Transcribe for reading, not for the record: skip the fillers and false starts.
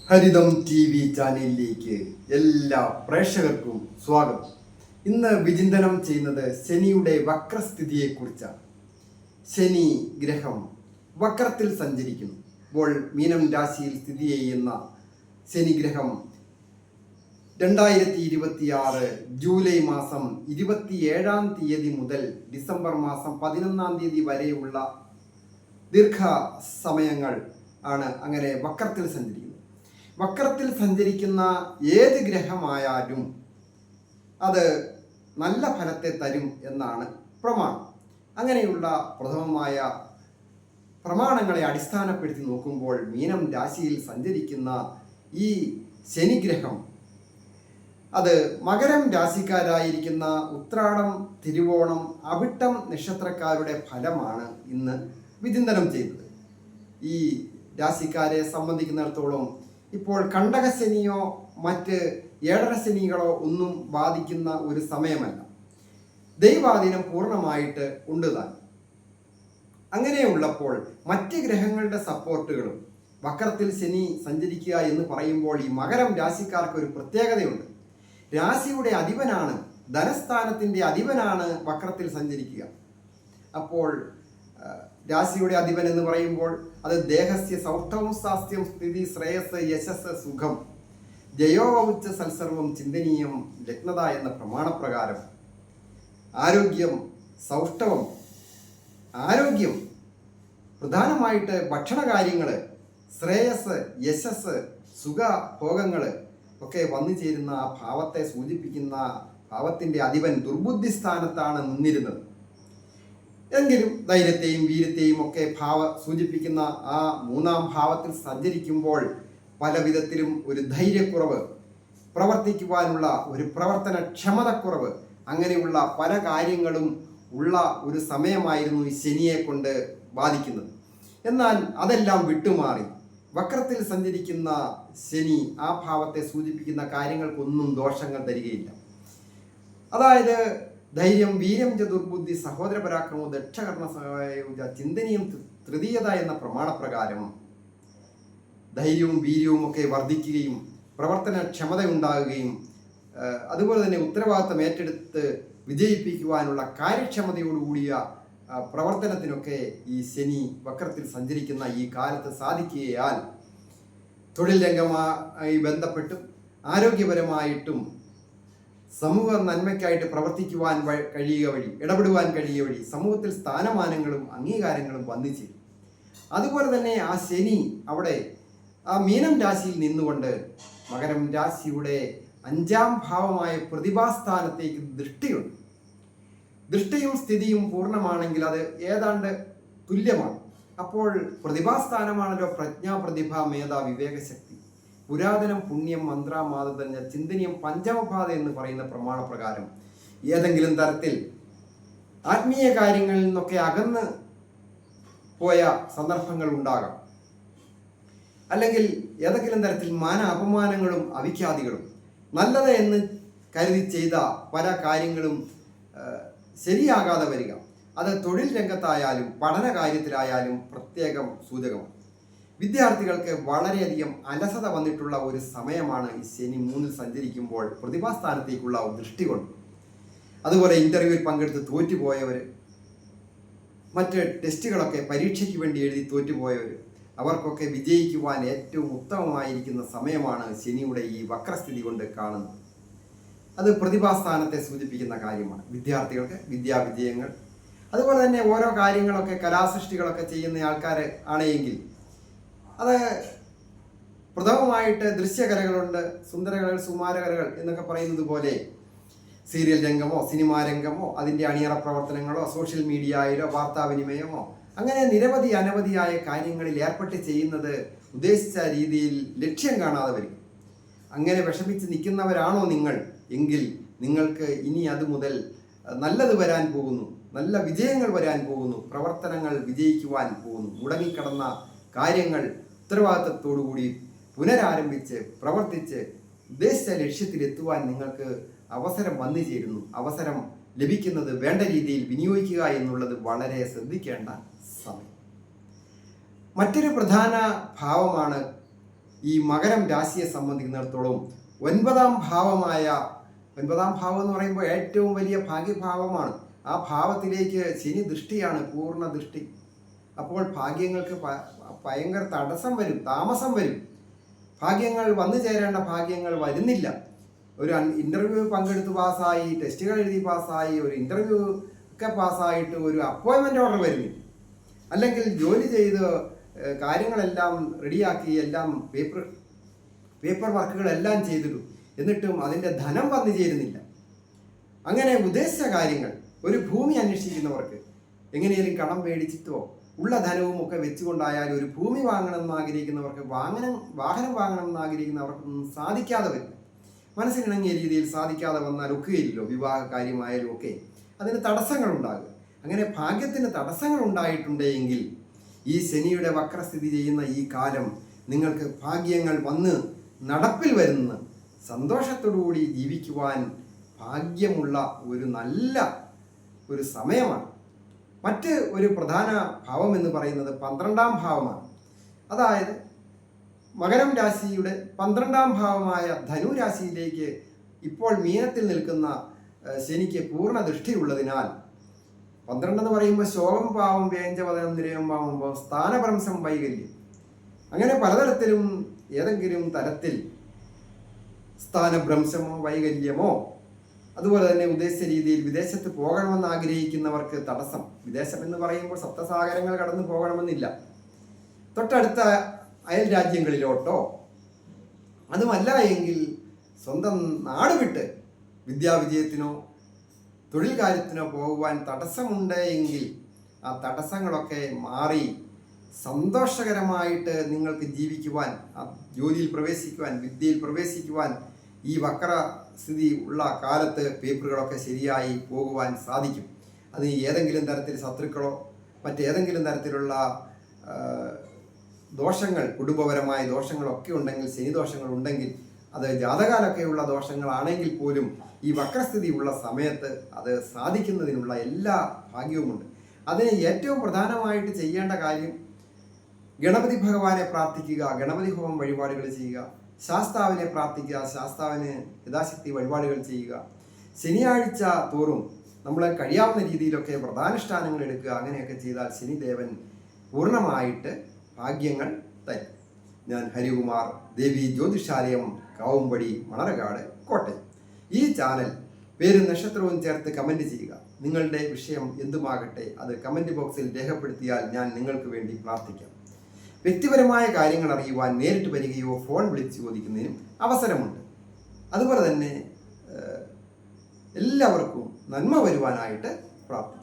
ഹരിതം TV ചാനലിലേക്ക് എല്ലാ പ്രേക്ഷകർക്കും സ്വാഗതം. ഇന്ന് വിചിന്തനം ചെയ്യുന്നത് ശനിയുടെ വക്രസ്ഥിതിയെക്കുറിച്ചാണ്. ശനി ഗ്രഹം വക്രത്തിൽ സഞ്ചരിക്കുന്നു. ഇപ്പോൾ മീനം രാശിയിൽ സ്ഥിതി ചെയ്യുന്ന ശനി ഗ്രഹം 2026 ജൂലൈ മാസം 27-ാം തീയതി മുതൽ ഡിസംബർ മാസം 11-ാം തീയതി വരെയുള്ള ദീർഘ സമയങ്ങൾ ആണ് അങ്ങനെ വക്രത്തിൽ സഞ്ചരിക്കുന്നത്. വക്രത്തിൽ സഞ്ചരിക്കുന്ന ഏത് ഗ്രഹമായാലും അത് നല്ല ഫലത്തെ തരും എന്നാണ് പ്രമാണം. അങ്ങനെയുള്ള പ്രഥമമായ പ്രമാണങ്ങളെ അടിസ്ഥാനപ്പെടുത്തി നോക്കുമ്പോൾ മീനം രാശിയിൽ സഞ്ചരിക്കുന്ന ഈ ശനിഗ്രഹം അത് മകരം രാശിക്കാരായിരിക്കുന്ന ഉത്രാടം, തിരുവോണം, അവിട്ടം നക്ഷത്രക്കാരുടെ ഫലമാണ് ഇന്ന് വിചിന്തനം ചെയ്തത്. ഈ രാശിക്കാരെ സംബന്ധിക്കുന്നിടത്തോളം ഇപ്പോൾ കണ്ടകശനിയോ മറ്റ് ഏഴരശനികളോ ഒന്നും ബാധിക്കുന്ന ഒരു സമയമല്ല. ദൈവാധീനം പൂർണ്ണമായിട്ട് ഉണ്ട് താൻ. അങ്ങനെയുള്ളപ്പോൾ മറ്റ് ഗ്രഹങ്ങളുടെ സപ്പോർട്ടുകളും വക്രത്തിൽ ശനി സഞ്ചരിക്കുക എന്ന് പറയുമ്പോൾ ഈ മകരം രാശിക്കാർക്ക് ഒരു പ്രത്യേകതയുണ്ട്. രാശിയുടെ അധിപനാണ്, ധനസ്ഥാനത്തിൻ്റെ അധിപനാണ് വക്രത്തിൽ സഞ്ചരിക്കുക. അപ്പോൾ രാശിയുടെ അധിപൻ എന്ന് പറയുമ്പോൾ അത് ദേഹസ്യ സൗഷ്ഠവം സാസ്ത്യം സ്ഥിതി ശ്രേയസ് യശസ് സുഖം ജയോവച്ച സൽസർവം ചിന്തനീയം ലഗ്നത എന്ന പ്രമാണപ്രകാരം ആരോഗ്യം, സൗഷ്ഠവം, ആരോഗ്യം, പ്രധാനമായിട്ട് ഭക്ഷണകാര്യങ്ങൾ, ശ്രേയസ്, യശസ്, സുഖ ഭോഗങ്ങൾ ഒക്കെ വന്നു ചേരുന്ന ആ ഭാവത്തെ സൂചിപ്പിക്കുന്ന ഭാവത്തിൻ്റെ അധിപൻ ദുർബുദ്ധി സ്ഥാനത്താണ് നിന്നിരുന്നത്. എങ്കിലും ധൈര്യത്തെയും വീര്യത്തെയും ഒക്കെ സൂചിപ്പിക്കുന്ന ആ മൂന്നാം ഭാവത്തിൽ സഞ്ചരിക്കുമ്പോൾ പല വിധത്തിലും ഒരു ധൈര്യക്കുറവ്, പ്രവർത്തിക്കുവാനുള്ള ഒരു പ്രവർത്തന ക്ഷമതക്കുറവ്, അങ്ങനെയുള്ള പല കാര്യങ്ങളും ഉള്ള ഒരു സമയമായിരുന്നു ഈ ശനിയെ കൊണ്ട് ബാധിക്കുന്നത്. എന്നാൽ അതെല്ലാം വിട്ടുമാറി വക്രത്തിൽ സഞ്ചരിക്കുന്ന ശനി ആ ഭാവത്തെ സൂചിപ്പിക്കുന്ന കാര്യങ്ങൾക്കൊന്നും ദോഷങ്ങൾ തരികയില്ല. അതായത് ധൈര്യം, വീര്യം ച ദുർബുദ്ധി, സഹോദര പരാക്രമോ, ദക്ഷകർണ ചിന്തനീയം തൃതീയത എന്ന പ്രമാണപ്രകാരം ധൈര്യവും വീര്യവും ഒക്കെ വർദ്ധിക്കുകയും പ്രവർത്തന ക്ഷമത ഉണ്ടാകുകയും അതുപോലെ തന്നെ ഉത്തരവാദിത്തം ഏറ്റെടുത്ത് വിജയിപ്പിക്കുവാനുള്ള കാര്യക്ഷമതയോടുകൂടിയ പ്രവർത്തനത്തിനൊക്കെ ഈ ശനി വക്രത്തിൽ സഞ്ചരിക്കുന്ന ഈ കാലത്ത് സാധിക്കുകയാൽ തൊഴിൽ രംഗമായി ബന്ധപ്പെട്ടും ആരോഗ്യപരമായിട്ടും സമൂഹ നന്മയ്ക്കായിട്ട് പ്രവർത്തിക്കുവാൻ കഴിയുക വഴി, ഇടപെടുവാൻ കഴിയുക വഴി സമൂഹത്തിൽ സ്ഥാനമാനങ്ങളും അംഗീകാരങ്ങളും വന്നു ചേരും. അതുപോലെ തന്നെ ആ ശനി അവിടെ ആ മീനം രാശിയിൽ നിന്നുകൊണ്ട് മകരം രാശിയുടെ 5-ാം ഭാവമായ പ്രതിഭാസ്ഥാനത്തേക്ക് ദൃഷ്ടിയുണ്ട്. ദൃഷ്ടിയും സ്ഥിതിയും പൂർണ്ണമാണെങ്കിൽ അത് ഏതാണ്ട് തുല്യമാണ്. അപ്പോൾ പ്രതിഭാസ്ഥാനമാണല്ലോ പ്രജ്ഞാ, പ്രതിഭ, മേധ, വിവേകശക്തി, പുരാതനം, പുണ്യം, മന്ത്ര, മാതൃ, ചിന്തനീയം, പഞ്ചമപാത എന്ന് പറയുന്ന പ്രമാണപ്രകാരം ഏതെങ്കിലും തരത്തിൽ ആത്മീയ കാര്യങ്ങളിൽ നിന്നൊക്കെ അകന്ന് പോയ സന്ദർഭങ്ങൾ ഉണ്ടാകാം. അല്ലെങ്കിൽ ഏതെങ്കിലും തരത്തിൽ മാന അപമാനങ്ങളും അവിഖ്യാതികളും നല്ലത് എന്ന് കരുതി ചെയ്ത പല കാര്യങ്ങളും ശരിയാകാതെ വരിക, അത് തൊഴിൽ രംഗത്തായാലും പഠന കാര്യത്തിലായാലും പ്രത്യേകം സൂചകമാണ്. വിദ്യാർത്ഥികൾക്ക് വളരെയധികം അലസത വന്നിട്ടുള്ള ഒരു സമയമാണ് ഈ ശനി 3-ൽ സഞ്ചരിക്കുമ്പോൾ പ്രതിഭാസ്ഥാനത്തേക്കുള്ള ദൃഷ്ടി കൊണ്ട്. അതുപോലെ ഇൻ്റർവ്യൂവിൽ പങ്കെടുത്ത് തോറ്റുപോയവർ, മറ്റ് ടെസ്റ്റുകളൊക്കെ പരീക്ഷയ്ക്ക് വേണ്ടി എഴുതി തോറ്റുപോയവർ, അവർക്കൊക്കെ വിജയിക്കുവാൻ ഏറ്റവും ഉത്തമമായിരിക്കുന്ന സമയമാണ് ശനിയുടെ ഈ വക്രസ്ഥിതി കൊണ്ട് കാണുന്നത്. അത് പ്രതിഭാസ്ഥാനത്തെ സൂചിപ്പിക്കുന്ന കാര്യമാണ്. വിദ്യാർത്ഥികൾക്ക് വിദ്യാവിജയങ്ങൾ, അതുപോലെ തന്നെ ഓരോ കാര്യങ്ങളൊക്കെ കലാസൃഷ്ടികളൊക്കെ ചെയ്യുന്ന ആൾക്കാർ ആണെങ്കിൽ അത് പ്രഥമമായിട്ട് ദൃശ്യകലകളുണ്ട്, സുന്ദരകലകൾ, സുമാരകലകൾ എന്നൊക്കെ പറയുന്നത് പോലെ സീരിയൽ രംഗമോ സിനിമാ രംഗമോ അതിൻ്റെ അണിയറ പ്രവർത്തനങ്ങളോ സോഷ്യൽ മീഡിയയിലോ വാർത്താവിനിമയമോ അങ്ങനെ നിരവധി അനവധിയായ കാര്യങ്ങളിൽ ഏർപ്പെട്ട് ചെയ്യുന്നത് ഉദ്ദേശിച്ച രീതിയിൽ ലക്ഷ്യം കാണാതെ വരും. അങ്ങനെ വിഷമിച്ച് നിൽക്കുന്നവരാണോ നിങ്ങൾ എങ്കിൽ നിങ്ങൾക്ക് ഇനി അത് മുതൽ നല്ലത് വരാൻ പോകുന്നു, നല്ല വിജയങ്ങൾ വരാൻ പോകുന്നു, പ്രവർത്തനങ്ങൾ വിജയിക്കുവാൻ പോകുന്നു. മുടങ്ങിക്കിടന്ന കാര്യങ്ങൾ ഉത്തരവാദിത്തത്തോടുകൂടി പുനരാരംഭിച്ച് പ്രവർത്തിച്ച് ഉദ്ദേശിച്ച ലക്ഷ്യത്തിലെത്തുവാൻ നിങ്ങൾക്ക് അവസരം വന്നു ചേരുന്നു. അവസരം ലഭിക്കുന്നത് വേണ്ട രീതിയിൽ വിനിയോഗിക്കുക എന്നുള്ളത് വളരെ ശ്രദ്ധിക്കേണ്ട സമയം. മറ്റൊരു പ്രധാന ഭാവമാണ് ഈ മകരം രാശിയെ സംബന്ധിക്കുന്നിടത്തോളം ഒൻപതാം ഭാവം എന്ന് പറയുമ്പോൾ ഏറ്റവും വലിയ ഭാഗ്യഭാവമാണ്. ആ ഭാവത്തിലേക്ക് ശനി ദൃഷ്ടിയാണ്, പൂർണ്ണ ദൃഷ്ടി. അപ്പോൾ ഭാഗ്യങ്ങൾക്ക് ഭയങ്കര തടസ്സം വരും, താമസം വരും. ഭാഗ്യങ്ങൾ വന്നു ചേരേണ്ട ഭാഗ്യങ്ങൾ വരുന്നില്ല. ഒരു ഇൻ്റർവ്യൂ പങ്കെടുത്ത് പാസ്സായി, ടെസ്റ്റുകൾ എഴുതി പാസ്സായി, ഒരു ഇൻ്റർവ്യൂ ഒക്കെ പാസ്സായിട്ട് ഒരു അപ്പോയിൻമെൻ്റ് ഓർഡർ വരുന്നില്ല. അല്ലെങ്കിൽ ജോലി ചെയ്ത് കാര്യങ്ങളെല്ലാം റെഡിയാക്കി, എല്ലാം പേപ്പർ വർക്കുകളെല്ലാം ചെയ്തിട്ടു, എന്നിട്ടും അതിൻ്റെ ധനം വന്നു ചേരുന്നില്ല. അങ്ങനെ ഉദ്ദേശിച്ച കാര്യങ്ങൾ, ഒരു ഭൂമി അന്വേഷിക്കുന്നവർക്ക് എങ്ങനെയും കടം മേടിച്ചിട്ടോ ഉള്ള ധനവും ഒക്കെ വെച്ചുകൊണ്ടായാലും ഒരു ഭൂമി വാങ്ങണമെന്ന് ആഗ്രഹിക്കുന്നവർക്ക്, വാഹനം വാങ്ങണമെന്ന് ആഗ്രഹിക്കുന്നവർക്കൊന്നും സാധിക്കാതെ വരും. മനസ്സിനിണങ്ങിയ രീതിയിൽ സാധിക്കാതെ വന്നാൽ ഒക്കുകയില്ലല്ലോ. വിവാഹ കാര്യമായാലും ഒക്കെ അതിന് തടസ്സങ്ങളുണ്ടാകുക. അങ്ങനെ ഭാഗ്യത്തിന് തടസ്സങ്ങൾ ഉണ്ടായിട്ടുണ്ടെങ്കിൽ ഈ ശനിയുടെ വക്രസ്ഥിതി ചെയ്യുന്ന ഈ കാലം നിങ്ങൾക്ക് ഭാഗ്യങ്ങൾ വന്ന് നടപ്പിൽ വരുന്ന സന്തോഷത്തോടുകൂടി ജീവിക്കുവാൻ ഭാഗ്യമുള്ള ഒരു നല്ല ഒരു സമയമാണ്. മറ്റ് ഒരു പ്രധാന ഭാവം എന്ന് പറയുന്നത് 12ാം ഭാവമാണ്. അതായത് മകരം രാശിയുടെ 12ാം ഭാവമായ ധനു രാശിയിലേക്ക് ഇപ്പോൾ മീനത്തിൽ നിൽക്കുന്ന ശനിക്ക് പൂർണ്ണ ദൃഷ്ടിയുള്ളതിനാൽ 12 എന്ന് പറയുമ്പോൾ ശോകം പാവം വ്യഞ്ചവദനം നിരയം പാവുമ്പോൾ സ്ഥാനഭ്രംശം വൈകല്യം, അങ്ങനെ പലതരത്തിലും ഏതെങ്കിലും തരത്തിൽ സ്ഥാനഭ്രംശമോ വൈകല്യമോ, അതുപോലെ തന്നെ ഉദ്ദേശിച്ച രീതിയിൽ വിദേശത്ത് പോകണമെന്ന് ആഗ്രഹിക്കുന്നവർക്ക് തടസ്സം. വിദേശം എന്ന് പറയുമ്പോൾ സപ്തസാഗരങ്ങൾ കടന്നു പോകണമെന്നില്ല, തൊട്ടടുത്ത അയൽ രാജ്യങ്ങളിലോട്ടോ, അതുമല്ല എങ്കിൽ സ്വന്തം നാട് വിട്ട് വിദ്യാവിജയത്തിനോ തൊഴിൽ കാര്യത്തിനോ പോകുവാൻ തടസ്സമുണ്ട് എങ്കിൽ ആ തടസ്സങ്ങളൊക്കെ മാറി സന്തോഷകരമായിട്ട് നിങ്ങൾക്ക് ജീവിക്കുവാൻ, ആ ജോലിയിൽ പ്രവേശിക്കുവാൻ, വിദ്യയിൽ പ്രവേശിക്കുവാൻ ഈ വക്രസ്ഥിതി ഉള്ള കാലത്ത് പേപ്പറുകളൊക്കെ ശരിയായി പോകുവാൻ സാധിക്കും. അത് ഏതെങ്കിലും തരത്തിൽ ശത്രുക്കളോ മറ്റേതെങ്കിലും തരത്തിലുള്ള ദോഷങ്ങൾ, കുടുംബപരമായ ദോഷങ്ങളൊക്കെ ഉണ്ടെങ്കിൽ, ശനിദോഷങ്ങൾ ഉണ്ടെങ്കിൽ, അത് ജാതകാലൊക്കെയുള്ള ദോഷങ്ങളാണെങ്കിൽ പോലും ഈ വക്രസ്ഥിതി ഉള്ള സമയത്ത് അത് സാധിക്കുന്നതിനുള്ള എല്ലാ ഭാഗ്യവുമുണ്ട്. അതിന് ഏറ്റവും പ്രധാനമായിട്ട് ചെയ്യേണ്ട കാര്യം ഗണപതി ഭഗവാനെ പ്രാർത്ഥിക്കുക, ഗണപതി ഹോമം വഴിപാടുകൾ ചെയ്യുക, ശാസ്താവിനെ പ്രാർത്ഥിക്കുക, ശാസ്താവിന് യഥാശക്തി വഴിപാടുകൾ ചെയ്യുക. ശനിയാഴ്ച തോറും നമ്മളെ കഴിയാവുന്ന രീതിയിലൊക്കെ വ്രതാനുഷ്ഠാനങ്ങൾ എടുക്കുക. അങ്ങനെയൊക്കെ ചെയ്താൽ ശനിദേവൻ പൂർണ്ണമായിട്ട് ഭാഗ്യങ്ങൾ തരും. ഞാൻ ഹരികുമാർ, ദേവി ജ്യോതിഷാലയം, കാവുംപടി, മണർകാട്, കോട്ടയം. ഈ ചാനൽ പേരും നക്ഷത്രവും ചേർത്ത് കമൻറ്റ് ചെയ്യുക. നിങ്ങളുടെ വിഷയം എന്തുമാകട്ടെ അത് കമൻറ്റ് ബോക്സിൽ രേഖപ്പെടുത്തിയാൽ ഞാൻ നിങ്ങൾക്ക് വേണ്ടി പ്രാർത്ഥിക്കാം. വ്യക്തിപരമായ കാര്യങ്ങൾ അറിയുവാൻ നേരിട്ട് വരികയോ ഫോൺ വിളിച്ച് ചോദിക്കുന്നതിനും അവസരമുണ്ട്. അതുപോലെ തന്നെ എല്ലാവർക്കും നന്മ വരുവാനായിട്ട് പ്രാർത്ഥിക്കാം.